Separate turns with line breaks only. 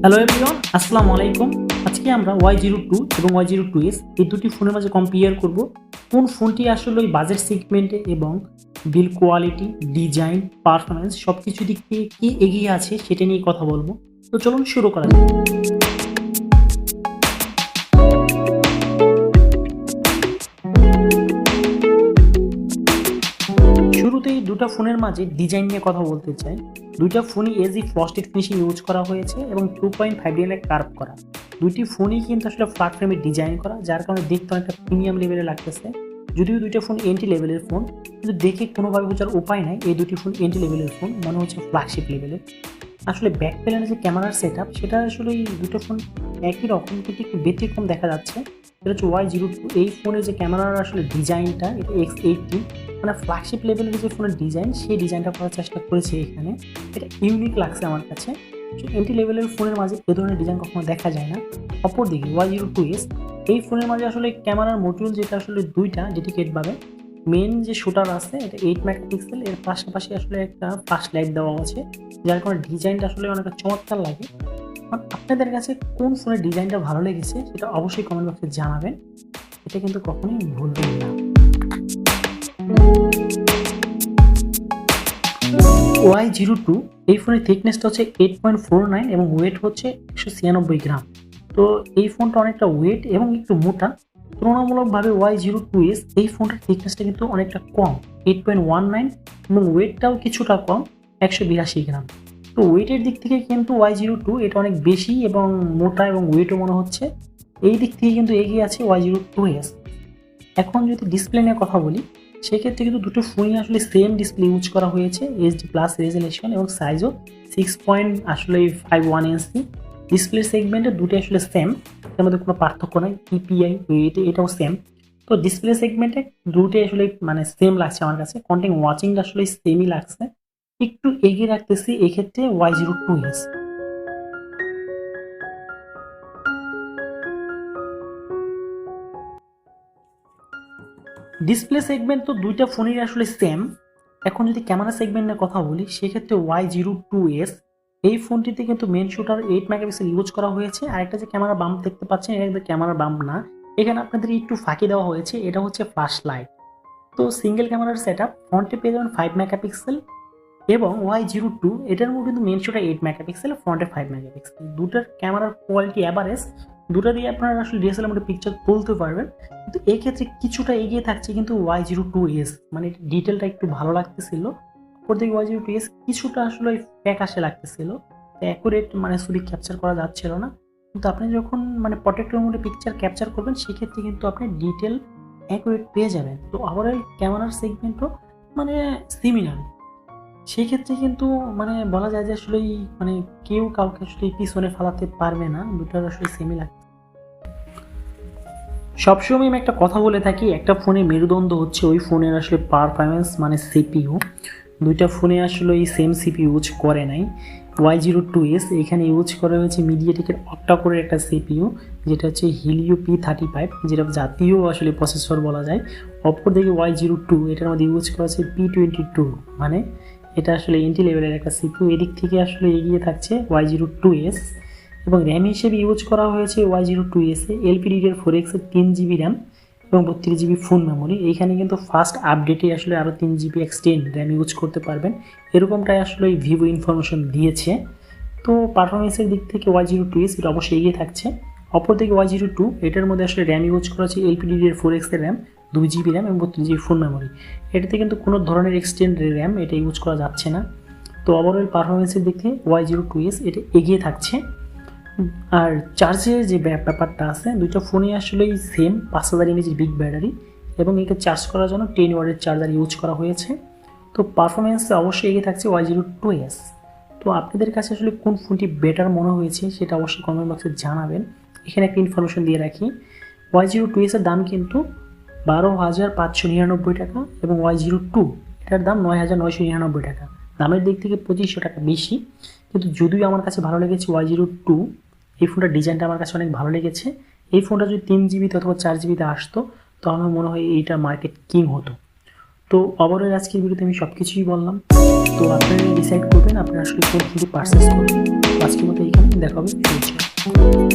Hello everyone, আসসালামু আলাইকুম। আজকে আমরা Y02 এবং Y02s এই দুটি ফোনের মাঝে কম্পেয়ার করব কোন ফোনটি আসলে ওই বাজেট সেগমেন্টে এবং বিল্ড কোয়ালিটি, ডিজাইন, পারফরম্যান্স সবকিছু দিক থেকে কি এগিয়ে আছে সেটা নিয়ে কথা বলবো। তো চলুন শুরু করা যাক। শুরুতেই দুটো ফোনের মাঝে ডিজাইন নিয়ে কথা বলতে চাই। দুইটা ফোনই এজি ফ্রস্টেড ফিনিশিং ইউজ করা হয়েছে এবং 2.5 ডিএল কার্ভ করা। দুইটি ফোনই কিন্তু আসলে ফ্ল্যাট ফ্রেমে ডিজাইন করা, যার কারণে দেখতে অনেকটা প্রিমিয়াম লেভেলে লাগতেছে। যদিও দুইটা ফোন এন্ট্রি লেভেলের ফোন, কিন্তু দেখে কোনোভাবে বোঝার উপায় নাই এই দুটি ফোন এন্ট্রি লেভেলের ফোন, মনে হচ্ছে ফ্ল্যাগশিপ লেভেলের। আসলে ব্যাক প্যানেলের যে ক্যামেরার সেট আপ সেটা আসলে এই দুটো ফোন একই রকম, কিন্তু একটু ব্যতিক্রম দেখা যাচ্ছে। এটা হচ্ছে Y02। এই ফোনের যে ক্যামেরার আসলে ডিজাইনটা, এটা X80 মানে ফ্ল্যাগশিপ লেভেলের যে ফোনের ডিজাইন, সেই ডিজাইনটা করার চেষ্টা করেছে এখানে। এটা ইউনিক লাগছে আমার কাছে। এন্ট্রি লেভেলের ফোনের মাঝে এ ধরনের ডিজাইন কখনো দেখা যায় না। অপরদিকে Y02s এই ফোনের মাঝে আসলে ক্যামেরার মডিউল যেটা আসলে দুইটা ডেডিকেট ভাবে, মেন যে শুটার আছে এটা 8 মেগাপিক্সেল, এর পাশাপাশি আসলে একটা ফ্ল্যাশ লাইট দেওয়া আছে, যার কারণে ডিজাইনটা আসলে অনেকটা চমৎকার লাগে। আপনাদের কাছে কোন ফোনের ডিজাইনটা ভালো লেগেছে সেটা অবশ্যই কমেন্ট বক্সে জানাবেন, এটা কিন্তু কখনোই ভুলবেন না। Y02 এই ফোনের থিকনেসটা হচ্ছে 8.49 এবং ওয়েট হচ্ছে 196 গ্রাম। তো এই ফোনটা অনেকটা ওয়েট এবং একটু মোটা। তুলনামূলকভাবে Y02s এই ফোনটার থিকনেসটা কিন্তু অনেকটা কম, 8.19, এবং ওয়েটটাও কিছুটা কম, 182 গ্রাম। তো ওয়েটের দিক থেকে কিন্তু Y02 এটা অনেক বেশি এবং মোটা এবং ওয়েটও মনে হচ্ছে। এই দিক থেকে কিন্তু এগিয়ে আছে Y02s। এখন যদি ডিসপ্লে নিয়ে কথা বলি, সেক্ষেত্রে কিন্তু দুটো ফোনই আসলে সেম ডিসপ্লে ইউজ করা হয়েছে, HD+ রেজুলেশন এবং সাইজও 6.51 ইঞ্চি। ডিসপ্লে সেগমেন্টে দুটো আসলে সেম, এর মধ্যে কোনো পার্থক্য নাই। PPI এটাও সেম। তো ডিসপ্লে সেগমেন্টে দুটোই আসলে মানে সেম লাগছে আমার কাছে। কন্টেন্ট ওয়াচিংটা আসলে সেমই লাগছে। একটু এগিয়ে রাখতেছি এক্ষেত্রে Y02s। ডিসপ্লে সেগমেন্ট তো দুইটা ফোনই আসলে সেম। এখন যদি ক্যামেরা সেগমেন্টের কথা বলি, সেক্ষেত্রে Y02s এই ফোনটিতে কিন্তু মেন শুটার 8 মেগাপিক্সেল ইউজ করা হয়েছে। আর একটা যে ক্যামেরা বাম্প দেখতে পাচ্ছেন, এটা কিন্তু ক্যামেরা বাম্প না, এখানে আপনাদের একটু ফাঁকি দেওয়া হয়েছে, এটা হচ্ছে ফ্ল্যাশ লাইট। তো সিঙ্গেল ক্যামেরার সেট আপ, ফ্রন্টে পেয়ে যাবেন 5 মেগাপিক্সেল এবং Y02 এটার মধ্যে কিন্তু মেন শুটার 8 মেগাপিক্সেল, ফ্রন্টে 5 মেগাপিক্সেল। দুটার ক্যামেরার কোয়ালিটি অ্যাভারেজ, দুটো দিয়ে আপনারা আসলে ডিএসএলআর মধ্যে পিকচার তুলতে পারবেন। কিন্তু এই ক্ষেত্রে কিছুটা এগিয়ে থাকছে কিন্তু Y02s, মানে ডিটেলটা একটু ভালো লাগতেছিল। অপরদিকে Y02s কিছুটা আসলে ফ্যাকাশে লাগতেছিল, অ্যাকুরেট মানে ছবি ক্যাপচার করা যাচ্ছিল না। কিন্তু আপনি যখন মানে প্রটেক্টরের মধ্যে পিকচার ক্যাপচার করবেন, সেক্ষেত্রে কিন্তু আপনি ডিটেল অ্যাকুরেট পেয়ে যাবেন। তো ওভারঅল ক্যামেরার সেগমেন্টও মানে সিমিলার। সেই ক্ষেত্রে কিন্তু মানে বলা যায় যে আসলে মানে কেউ কাউকে আসলে পিছনে ফেলাতে পারবে না, দুটোর আসলে সেমই লাগে। সবসময় আমি একটা কথা বলে থাকি, একটা ফোনে মেরুদণ্ড হচ্ছে ওই ফোনের আসলে পারফরমেন্স মানে সিপিইউ। দুইটা ফোনে আসলে এই সেম সিপিইউ ইউজ করে নাই। Y02s এখানে ইউজ করা হয়েছে মিডিয়াটেকের অক্টা-কোরের একটা সিপিইউ, যেটা হচ্ছে হিলিও P35, যেটা জাতীয় আসলে প্রসেসর বলা যায়। অপরদিকে Y02 এটার মধ্যে ইউজ করা হচ্ছে P22, মানে এটা আসলে এন্ট্রি লেভেলের একটা সিপিইউ। এদিক থেকে আসলে এগিয়ে থাকছে Y02s। এবং র্যাম হিসেবে ইউজ করা হয়েছে Y02s এ LPDDR4X এর 3GB র্যাম এবং 32GB ফোন মেমোরি। এইখানে কিন্তু ফার্স্ট আপডেটে আসলে আরও 3GB এক্সটেন্ড র্যাম ইউজ করতে পারবেন, এরকমটাই আসলে ভিভো ইনফরমেশন দিয়েছে। তো পারফরমেন্সের দিক থেকে Y02s এটা অবশ্যই এগিয়ে থাকছে। অপরদিকে Y02 এটার মধ্যে আসলে র্যাম ইউজ করা হচ্ছে LPDDR4X এর র্যাম, 2GB র্যাম এবং 32GB ফোন মেমোরি। এটাতে কিন্তু কোনো ধরনের এক্সটেন্ড র্যাম এটা ইউজ করা যাচ্ছে না। তো ওভারঅল পারফরমেন্সের দিক থেকে Y02s এটা এগিয়ে থাকছে। আর চার্জের যে ব্যাপারটা আছে, দুইটা ফোনই আসলে সেম 5000 mAh বিগ ব্যাটারি এবং একে চার্জ করার জন্য 10 ওয়াটের চার্জার ইউজ করা হয়েছে। তো পারফরমেন্সে অবশ্যই এগিয়ে থাকছে Y02s। তো আপনাদের কাছে আসলে কোন ফোনটি বেটার মনে হয়েছে সেটা অবশ্যই কমেন্ট বক্সে জানাবেন। এখানে একটা ইনফরমেশন দিয়ে রাখি, Y02s এর দাম কিন্তু 12,599 টাকা এবং Y02 এটার দাম 9,999 টাকা। দামের দিক থেকে 2500 টাকা বেশি। কিন্তু যদিও আমার কাছে ভালো লেগেছে Y02, এই ফোনটার ডিজাইনটা আমার কাছে অনেক ভালো লেগেছে। এই ফোনটা যদি 3GB অথবা 4GB আসতো, তাহলে মনে হয় এইটা মার্কেট কিং হতো। তো ওভারঅল আজকের ভিডিওতে আমি সব কিছুই বললাম। তো আপনারা ডিসাইড করবেন আপনারা আসলে কোন ফোনটি পারচেস করবেন। আজকের মতো এইখানে দেখা হবে ফিউচারে।